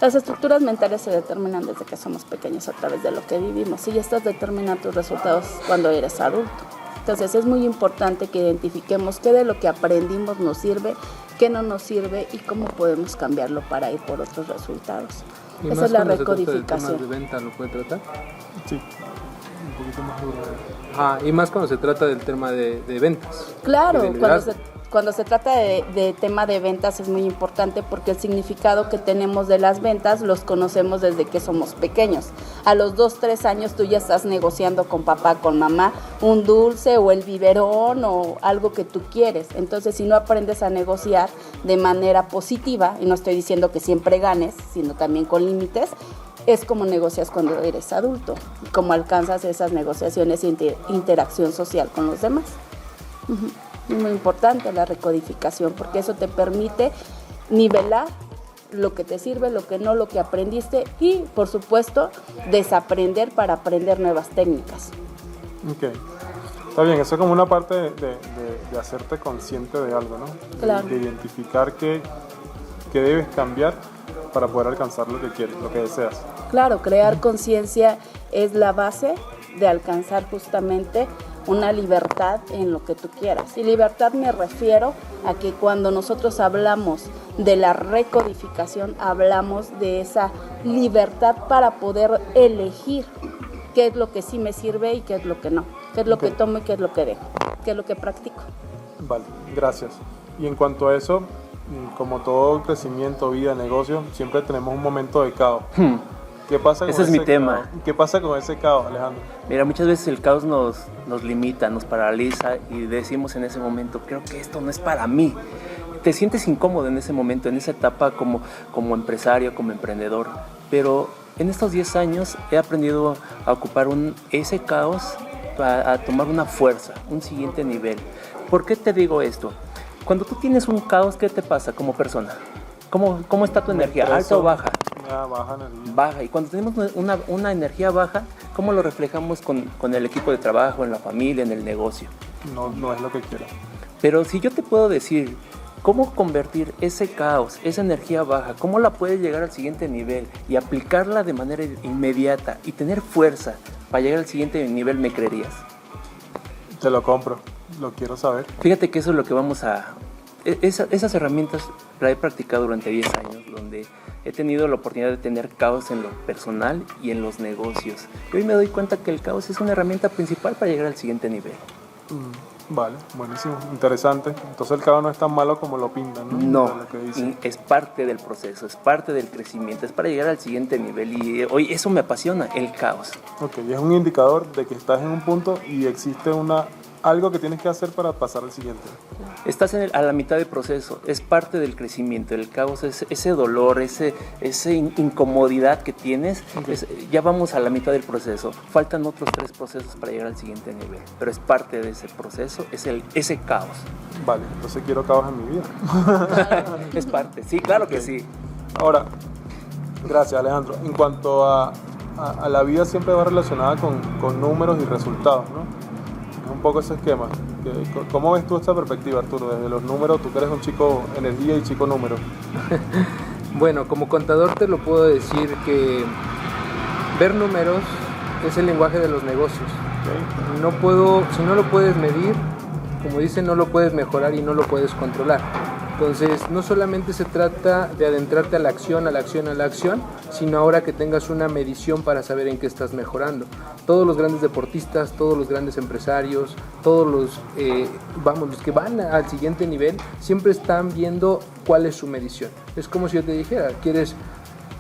Las estructuras mentales se determinan desde que somos pequeños a través de lo que vivimos y estas determinan tus resultados cuando eres adulto. Entonces es muy importante que identifiquemos qué de lo que aprendimos nos sirve, qué no nos sirve y cómo podemos cambiarlo para ir por otros resultados. ¿Y esa más es la cuando se trata recodificación. de temas de venta, lo puede tratar? Sí, un poquito más duro. Y más cuando se trata del tema de ventas. Claro, de liderazgo. cuando se trata de tema de ventas es muy importante porque el significado que tenemos de las ventas los conocemos desde que somos pequeños. A los 2, 3 años tú ya estás negociando con papá, con mamá, un dulce o el biberón o algo que tú quieres. Entonces, si no aprendes a negociar de manera positiva, y no estoy diciendo que siempre ganes, sino también con límites, es como negocias cuando eres adulto, como alcanzas esas negociaciones e interacción social con los demás. Uh-huh. Es muy importante la recodificación porque eso te permite nivelar lo que te sirve, lo que no, lo que aprendiste y, por supuesto, desaprender para aprender nuevas técnicas. Ok. Está bien, eso es como una parte de hacerte consciente de algo, ¿no? Claro. De identificar qué debes cambiar para poder alcanzar lo que quieres, lo que deseas. Claro, crear conciencia es la base de alcanzar justamente una libertad en lo que tú quieras. Y libertad me refiero a que cuando nosotros hablamos de la recodificación, hablamos de esa libertad para poder elegir qué es lo que sí me sirve y qué es lo que no, qué es lo que tomo y qué es lo que dejo, qué es lo que practico. Vale, gracias. Y en cuanto a eso, como todo crecimiento, vida, negocio, siempre tenemos un momento de caos. ¿Qué pasa con ese es mi tema. Caos? ¿Qué pasa con ese caos, Alejandro? Mira, muchas veces el caos nos limita, nos paraliza y decimos en ese momento, creo que esto no es para mí. Te sientes incómodo en ese momento, en esa etapa como empresario, como emprendedor. Pero en estos 10 años he aprendido a ocupar ese caos a tomar una fuerza, un siguiente nivel. ¿Por qué te digo esto? Cuando tú tienes un caos, ¿qué te pasa como persona? ¿Cómo está tu energía? ¿Alta o baja? Baja energía. Baja. Y cuando tenemos una energía baja, ¿cómo lo reflejamos con el equipo de trabajo, en la familia, en el negocio? No es lo que quiero. Pero si yo te puedo decir cómo convertir ese caos, esa energía baja, cómo la puedes llegar al siguiente nivel y aplicarla de manera inmediata y tener fuerza para llegar al siguiente nivel, ¿me creerías? Te lo compro, lo quiero saber. Fíjate que eso es lo que vamos a... Esas herramientas las he practicado durante 10 años, donde he tenido la oportunidad de tener caos en lo personal y en los negocios. Y hoy me doy cuenta que el caos es una herramienta principal para llegar al siguiente nivel. Vale, buenísimo, interesante. Entonces el caos no es tan malo como lo pintan, ¿no? No, Lo que dicen. es parte del proceso, es parte del crecimiento, es para llegar al siguiente nivel. Y hoy eso me apasiona, el caos. Ok, y es un indicador de que estás en un punto y existe algo que tienes que hacer para pasar al siguiente. Estás a la mitad del proceso, es parte del crecimiento. El caos es ese dolor, esa incomodidad que tienes. Okay. Ya vamos a la mitad del proceso. Faltan otros 3 procesos para llegar al siguiente nivel, pero es parte de ese proceso, es ese caos. Vale, entonces quiero caos en mi vida. Es parte, sí, claro okay. Que sí. Ahora, gracias Alejandro. En cuanto a la vida, siempre va relacionada con números y resultados, ¿no? Es un poco ese esquema. ¿Cómo ves tú esta perspectiva, Arturo? Desde los números, tú que eres un chico energía y chico número. Bueno, como contador te lo puedo decir que ver números es el lenguaje de los negocios. Okay. Si no lo puedes medir, como dicen, no lo puedes mejorar y no lo puedes controlar. Entonces, no solamente se trata de adentrarte a la acción, sino ahora que tengas una medición para saber en qué estás mejorando. Todos los grandes deportistas, todos los grandes empresarios, todos los que van al siguiente nivel, siempre están viendo cuál es su medición. Es como si yo te dijera, ¿quieres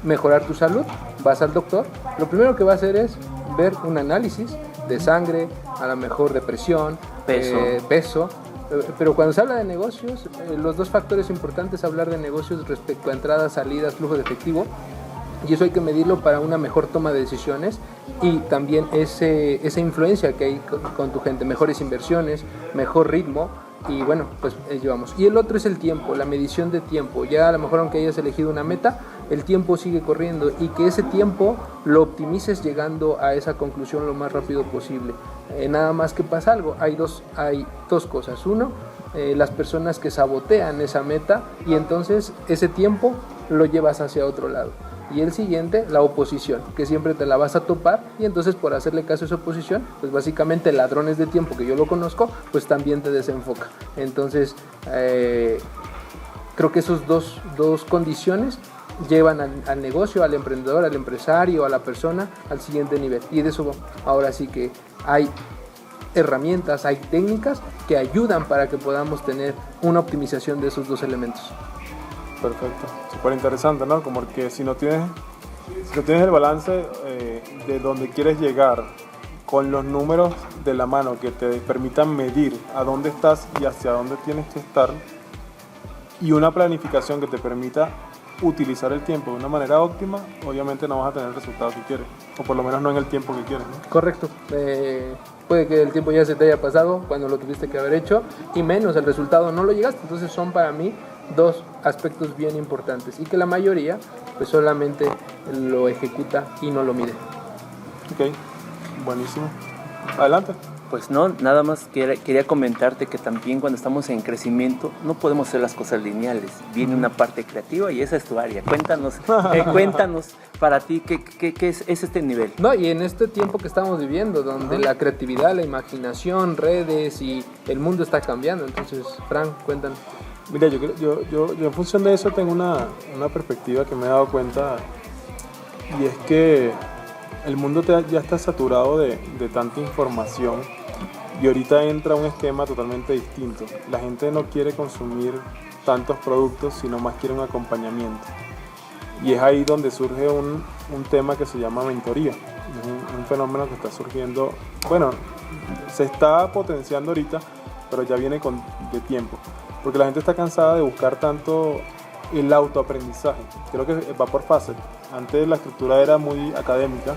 mejorar tu salud? Vas al doctor, lo primero que va a hacer es ver un análisis de sangre, a lo mejor de presión, peso. Pero cuando se habla de negocios, los 2 factores importantes a hablar de negocios respecto a entradas, salidas, flujo de efectivo, y eso hay que medirlo para una mejor toma de decisiones y también esa influencia que hay con tu gente, mejores inversiones, mejor ritmo y bueno, pues llevamos. Y el otro es el tiempo, la medición de tiempo. Ya a lo mejor aunque hayas elegido una meta, el tiempo sigue corriendo y que ese tiempo lo optimices llegando a esa conclusión lo más rápido posible. Nada más que pasa algo, hay dos cosas. Uno, las personas que sabotean esa meta y entonces ese tiempo lo llevas hacia otro lado. Y el siguiente, la oposición, que siempre te la vas a topar y entonces por hacerle caso a esa oposición, pues básicamente ladrones de tiempo, que yo lo conozco, pues también te desenfoca. Entonces, creo que esos dos condiciones llevan al negocio, al emprendedor, al empresario, a la persona al siguiente nivel. Y de eso ahora sí que hay herramientas, hay técnicas que ayudan para que podamos tener una optimización de esos dos elementos. Perfecto, súper interesante, ¿no? Como que si no tienes el balance de donde quieres llegar con los números de la mano que te permitan medir a dónde estás y hacia dónde tienes que estar, y una planificación que te permita utilizar el tiempo de una manera óptima, obviamente no vas a tener el resultado que quieres, o por lo menos no en el tiempo que quieres, ¿no? Correcto. Puede que el tiempo ya se te haya pasado cuando lo tuviste que haber hecho y menos el resultado no lo llegaste. Entonces son para mí dos aspectos bien importantes y que la mayoría pues solamente lo ejecuta y no lo mide. Ok, buenísimo. Adelante. Pues no, nada más quería comentarte que también cuando estamos en crecimiento no podemos hacer las cosas lineales. Viene una parte creativa y esa es tu área. Cuéntanos para ti qué es este nivel. No, y en este tiempo que estamos viviendo, donde la creatividad, la imaginación, redes y el mundo está cambiando. Entonces, Fran, cuéntanos. Mira, yo en función de eso tengo una perspectiva que me he dado cuenta, y es que el mundo ya está saturado de tanta información y ahorita entra un esquema totalmente distinto. La gente no quiere consumir tantos productos, sino más quiere un acompañamiento. Y es ahí donde surge un tema que se llama mentoría. Es un fenómeno que está surgiendo, bueno, se está potenciando ahorita, pero ya viene de tiempo. Porque la gente está cansada de buscar tanto el autoaprendizaje. Creo que va por fases. Antes la estructura era muy académica.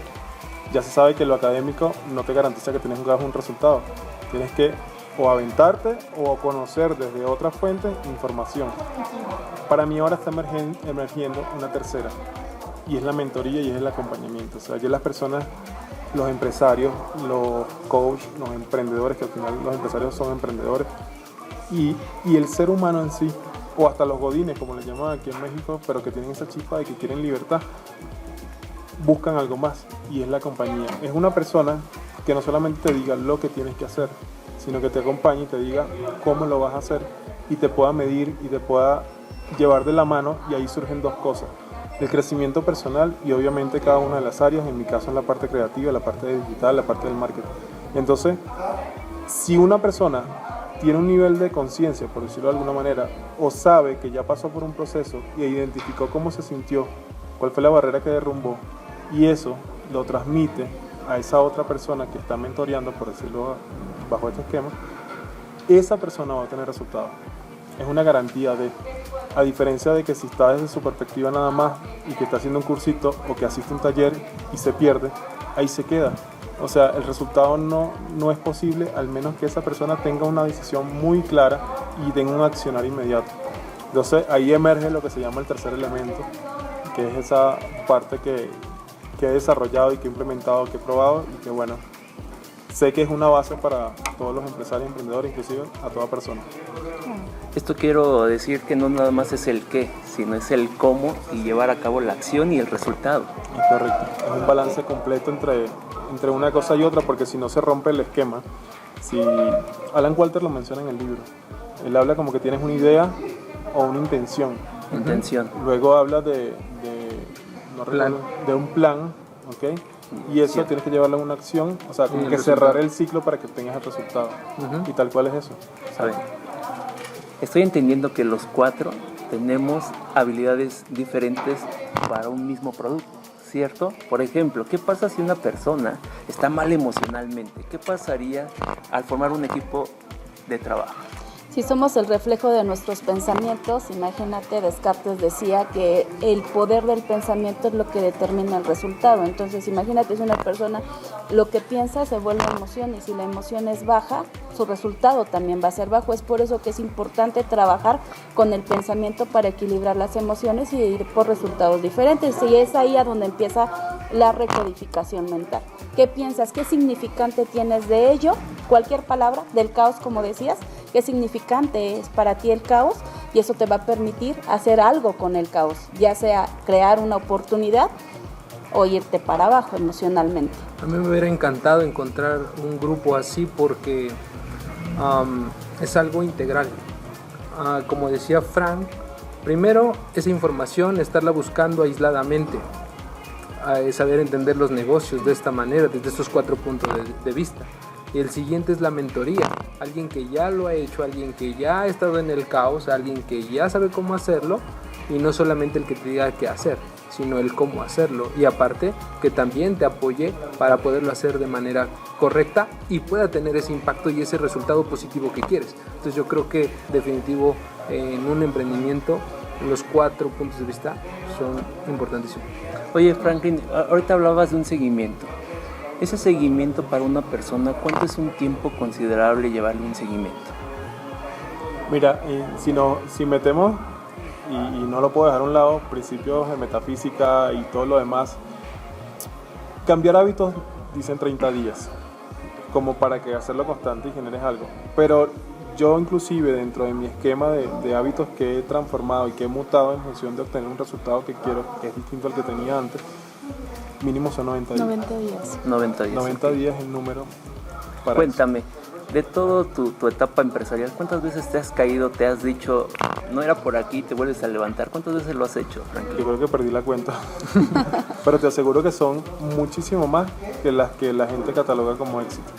Ya se sabe que lo académico no te garantiza que tienes un resultado. Tienes que o aventarte o conocer desde otras fuentes información. Para mí ahora está emergiendo una tercera, y es la mentoría y es el acompañamiento. O sea, ya las personas, los empresarios, los coaches, los emprendedores, que al final los empresarios son emprendedores, y el ser humano en sí, o hasta los godines, como les llaman aquí en México, pero que tienen esa chispa de que quieren libertad, buscan algo más, y es la compañía. Es una persona que no solamente te diga lo que tienes que hacer, sino que te acompañe y te diga cómo lo vas a hacer, y te pueda medir y te pueda llevar de la mano, y ahí surgen dos cosas: el crecimiento personal y obviamente cada una de las áreas, en mi caso en la parte creativa, la parte digital, la parte del marketing. Entonces, si una persona tiene un nivel de conciencia, por decirlo de alguna manera, o sabe que ya pasó por un proceso y identificó cómo se sintió, cuál fue la barrera que derrumbó, y eso lo transmite a esa otra persona que está mentoreando, por decirlo bajo este esquema, esa persona va a tener resultados. Es una garantía a diferencia de que si está desde su perspectiva nada más y que está haciendo un cursito o que asiste a un taller y se pierde, ahí se queda. O sea, el resultado no es posible al menos que esa persona tenga una decisión muy clara y tenga un accionar inmediato. Entonces ahí emerge lo que se llama el tercer elemento, que es esa parte que he desarrollado y que he implementado, que he probado, y que bueno, sé que es una base para todos los empresarios, emprendedores, inclusive a toda persona. Esto quiero decir que no nada más es el qué, sino es el cómo y llevar a cabo la acción y el resultado. Es correcto, es un balance completo entre una cosa y otra, porque si no se rompe el esquema. Si Alan Walter lo menciona en el libro, él habla como que tienes una idea o una intención. Luego habla de un plan, ¿ok? Y eso tienes que llevarlo a una acción, o sea, como que cerrar el ciclo para que obtengas el resultado. Y tal cual es eso. ¿Saben? Estoy entendiendo que los cuatro tenemos habilidades diferentes para un mismo producto, ¿cierto? Por ejemplo, ¿qué pasa si una persona está mal emocionalmente? ¿Qué pasaría al formar un equipo de trabajo? Si somos el reflejo de nuestros pensamientos, imagínate, Descartes decía que el poder del pensamiento es lo que determina el resultado. Entonces, imagínate, si una persona lo que piensa se vuelve emoción, y si la emoción es baja, su resultado también va a ser bajo. Es por eso que es importante trabajar con el pensamiento para equilibrar las emociones y ir por resultados diferentes. Y es ahí a donde empieza la recodificación mental. ¿Qué piensas? ¿Qué significante tienes de ello? Cualquier palabra, del caos, como decías, ¿qué significante es para ti el caos? Y eso te va a permitir hacer algo con el caos, ya sea crear una oportunidad o irte para abajo emocionalmente. A mí me hubiera encantado encontrar un grupo así porque es algo integral. Como decía Frank, primero esa información, estarla buscando aisladamente, saber entender los negocios de esta manera, desde estos 4 puntos de vista. Y el siguiente es la mentoría, alguien que ya lo ha hecho, alguien que ya ha estado en el caos, alguien que ya sabe cómo hacerlo, y no solamente el que te diga qué hacer, sino el cómo hacerlo, y aparte que también te apoye para poderlo hacer de manera correcta y pueda tener ese impacto y ese resultado positivo que quieres. Entonces yo creo que definitivo en un emprendimiento los 4 puntos de vista son importantísimos. Oye, Franklin, ahorita hablabas de un seguimiento. Ese seguimiento para una persona, ¿cuánto es un tiempo considerable llevarle un seguimiento? Mira, si metemos, y no lo puedo dejar a un lado, principios de metafísica y todo lo demás, cambiar hábitos dicen 30 días, como para que hacerlo constante y generes algo. Pero yo inclusive dentro de mi esquema de hábitos que he transformado y que he mutado en función de obtener un resultado que quiero, que es distinto al que tenía antes, mínimo son 90 días. 90 días. 90 días. 90 días es el número para Cuéntame, de toda tu etapa empresarial, ¿cuántas veces te has caído, te has dicho, no era por aquí, te vuelves a levantar? ¿Cuántas veces lo has hecho, Franklin? Yo creo que perdí la cuenta. Pero te aseguro que son muchísimo más que las que la gente cataloga como éxito.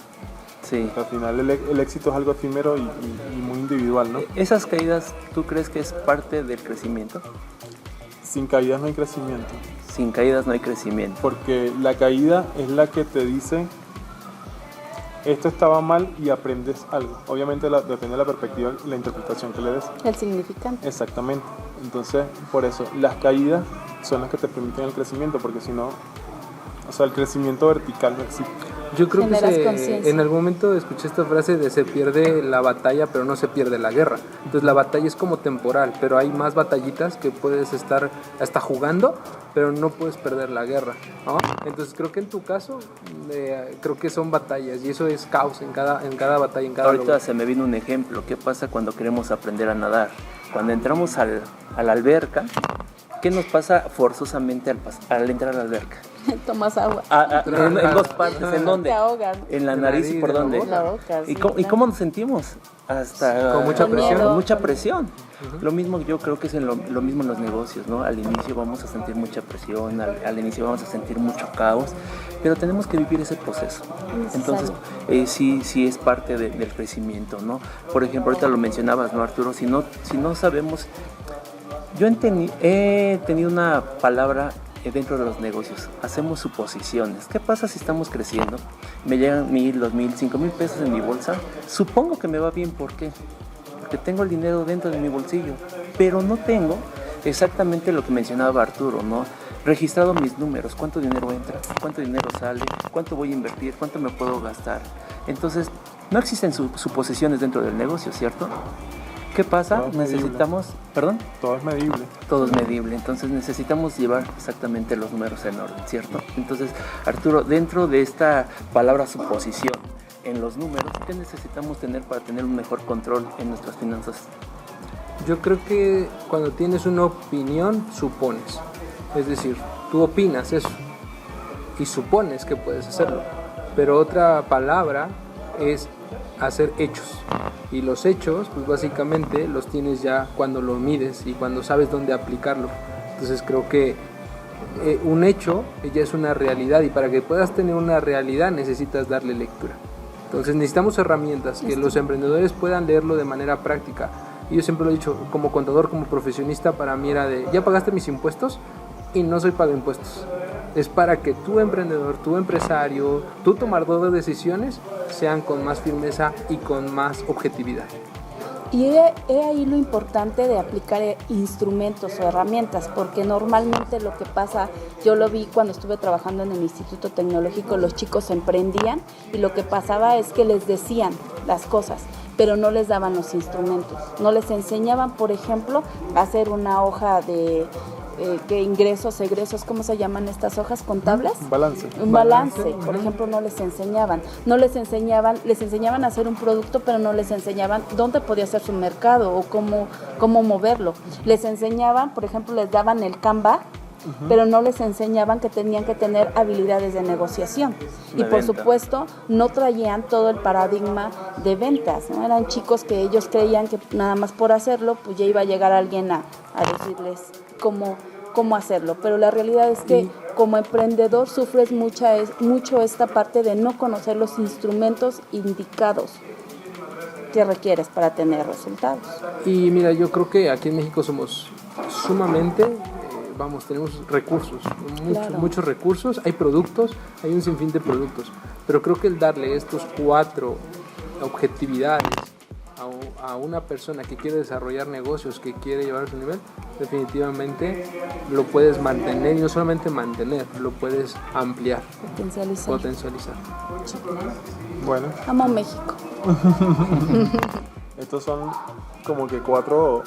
Sí. Al final el éxito es algo efímero y muy individual, ¿no? ¿Esas caídas tú crees que es parte del crecimiento? Sin caídas no hay crecimiento. Sin caídas no hay crecimiento. Porque la caída es la que te dice esto estaba mal y aprendes algo. Obviamente depende de la perspectiva y la interpretación que le des. El significante. Exactamente. Entonces, por eso, las caídas son las que te permiten el crecimiento, porque si no, o sea, el crecimiento vertical no existe. Yo creo Generas que conciencia. en algún momento escuché esta frase de se pierde la batalla, pero no se pierde la guerra. Entonces la batalla es como temporal, pero hay más batallitas que puedes estar hasta jugando, pero no puedes perder la guerra, ¿no? Entonces creo que en tu caso, creo que son batallas y eso es caos en cada batalla, en cada Ahorita lugar. se me vino un ejemplo. ¿Qué pasa cuando queremos aprender a nadar? Cuando entramos a la alberca, ¿qué nos pasa forzosamente al entrar a la alberca? Tomas agua. En 2 partes, ¿en dónde? Te ahogan. En la En la nariz y por nariz, dónde. En la boca, sí, ¿Y cómo nos sentimos? Hasta Con mucha Con presión. miedo. Con mucha presión. Lo mismo, yo creo que es lo mismo en los negocios, ¿no? Al inicio vamos a sentir mucha presión, al inicio vamos a sentir mucho caos, pero tenemos que vivir ese proceso. Entonces, sí es parte del crecimiento, ¿no? Por ejemplo, ahorita lo mencionabas, ¿no, Arturo? Si no sabemos... Yo he tenido una palabra dentro de los negocios, hacemos suposiciones. ¿Qué pasa si estamos creciendo? Me llegan 1,000, 2,000, 5,000 pesos en mi bolsa. Supongo que me va bien, ¿por qué? Porque tengo el dinero dentro de mi bolsillo, pero no tengo exactamente lo que mencionaba Arturo, ¿no? Registrado mis números, cuánto dinero entra, cuánto dinero sale, cuánto voy a invertir, cuánto me puedo gastar. Entonces, no existen suposiciones dentro del negocio, ¿cierto? ¿Qué pasa? Todo es medible. Necesitamos, ¿perdón? Todo es medible. Todo es medible, entonces necesitamos llevar exactamente los números en orden, ¿cierto? Entonces, Arturo, dentro de esta palabra suposición, en los números, ¿qué necesitamos tener para tener un mejor control en nuestras finanzas? Yo creo que cuando tienes una opinión, supones. Es decir, tú opinas eso y supones que puedes hacerlo. Pero otra palabra es hacer hechos. Y los hechos, pues básicamente los tienes ya cuando lo mides y cuando sabes dónde aplicarlo. Entonces creo que un hecho ya es una realidad y para que puedas tener una realidad necesitas darle lectura. Entonces necesitamos herramientas que los emprendedores puedan leerlo de manera práctica. Y yo siempre lo he dicho, como contador, como profesionista, para mí era de, ¿ya pagaste mis impuestos? Y no soy pago impuestos. Es para que tu emprendedor, tu empresario, tu tomador de decisiones sean con más firmeza y con más objetividad. Y he ahí lo importante de aplicar instrumentos o herramientas, porque normalmente lo que pasa, yo lo vi cuando estuve trabajando en el Instituto Tecnológico, los chicos emprendían y lo que pasaba es que les decían las cosas, pero no les daban los instrumentos. No les enseñaban, por ejemplo, a hacer una hoja de ingresos, egresos, ¿cómo se llaman estas hojas contables? Balance. Un balance, por ejemplo, no les enseñaban. Les enseñaban a hacer un producto, pero no les enseñaban dónde podía ser su mercado o cómo moverlo. Les enseñaban, por ejemplo, les daban el Canva, pero no les enseñaban que tenían que tener habilidades de negociación. Y por supuesto, no traían todo el paradigma de ventas, ¿no? Eran chicos que ellos creían que nada más por hacerlo, pues ya iba a llegar alguien a decirles cómo hacerlo. Pero la realidad es que como emprendedor sufres mucho esta parte de no conocer los instrumentos indicados que requieres para tener resultados. Y mira, yo creo que aquí en México somos sumamente... tenemos recursos, muchos recursos, hay productos, hay un sinfín de productos, pero creo que el darle estos 4 objetividades a una persona que quiere desarrollar negocios, que quiere llevar a su nivel, definitivamente lo puedes mantener, y no solamente mantener, lo puedes ampliar, potencializar. Sí, claro. Bueno. Amo México. Estos son como que cuatro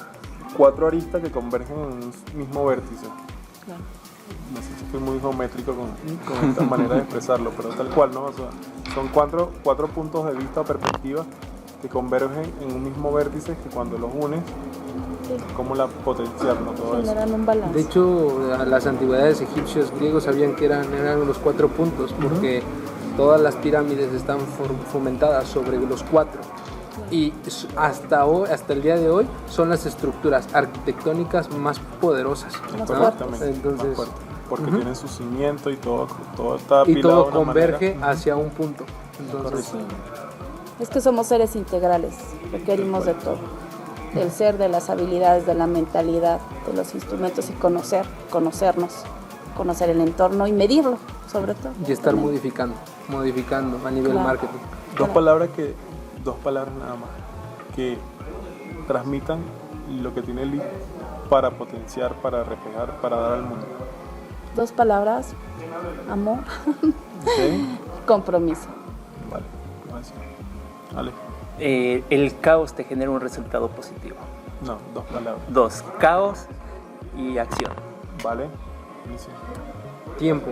aristas que convergen en un mismo vértice. Claro. No sé si fui muy geométrico con esta manera de expresarlo, pero tal cual, ¿no? O sea, son cuatro puntos de vista o perspectivas que convergen en un mismo vértice que cuando los unes, cómo potenciarlo todo eso. Generan un balance. De hecho, las antigüedades egipcios, griegos sabían que eran los 4 puntos, porque todas las pirámides están fomentadas sobre los 4. Y hasta el día de hoy son las estructuras arquitectónicas más poderosas, ¿no? Exactamente. Entonces, más fuerte, porque tienen su cimiento y todo está apilado y todo de una converge manera. hacia un punto. Entonces, Sí. Es que somos seres integrales, requerimos de todo, del ser, de las habilidades, de la mentalidad, de los instrumentos y conocernos, conocer el entorno y medirlo, sobre todo. y estar modificando a nivel Claro. marketing. Dos palabras nada más que transmitan lo que tiene Lee para potenciar, para reflejar, para dar al mundo. 2 palabras, amor, ¿Sí? compromiso. Vale, gracias. Ale. El caos te genera un resultado positivo. No, 2 palabras. 2, caos y acción. Vale. Buenísimo. Tiempo.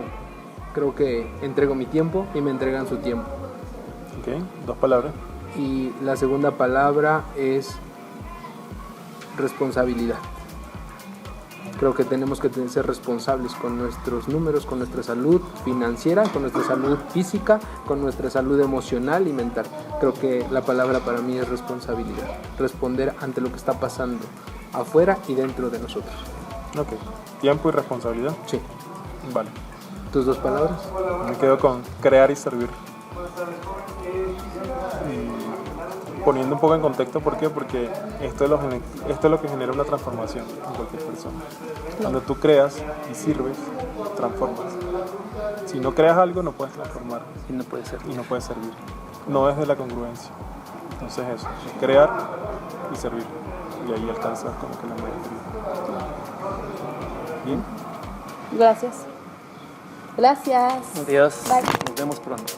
Creo que entrego mi tiempo y me entregan su tiempo. Ok, 2 palabras. Y la segunda palabra es responsabilidad. Creo que tenemos que ser responsables con nuestros números, con nuestra salud financiera, con nuestra salud física, con nuestra salud emocional y mental. Creo que la palabra para mí es responsabilidad. Responder ante lo que está pasando afuera y dentro de nosotros. Ok. Tiempo y responsabilidad. Sí. Vale. ¿Tus 2 palabras? Me quedo con crear y servir. Poniendo un poco en contexto, ¿por qué? Porque esto es lo que genera una transformación en cualquier persona. Cuando tú creas y sirves, transformas. Si no creas algo, no puedes transformar Y no puede ser. y no puedes servir. No es de la congruencia. Entonces eso, es crear y servir. Y ahí alcanzas como que la maestría. Bien. Gracias. Gracias. Adiós. Bye. Nos vemos pronto.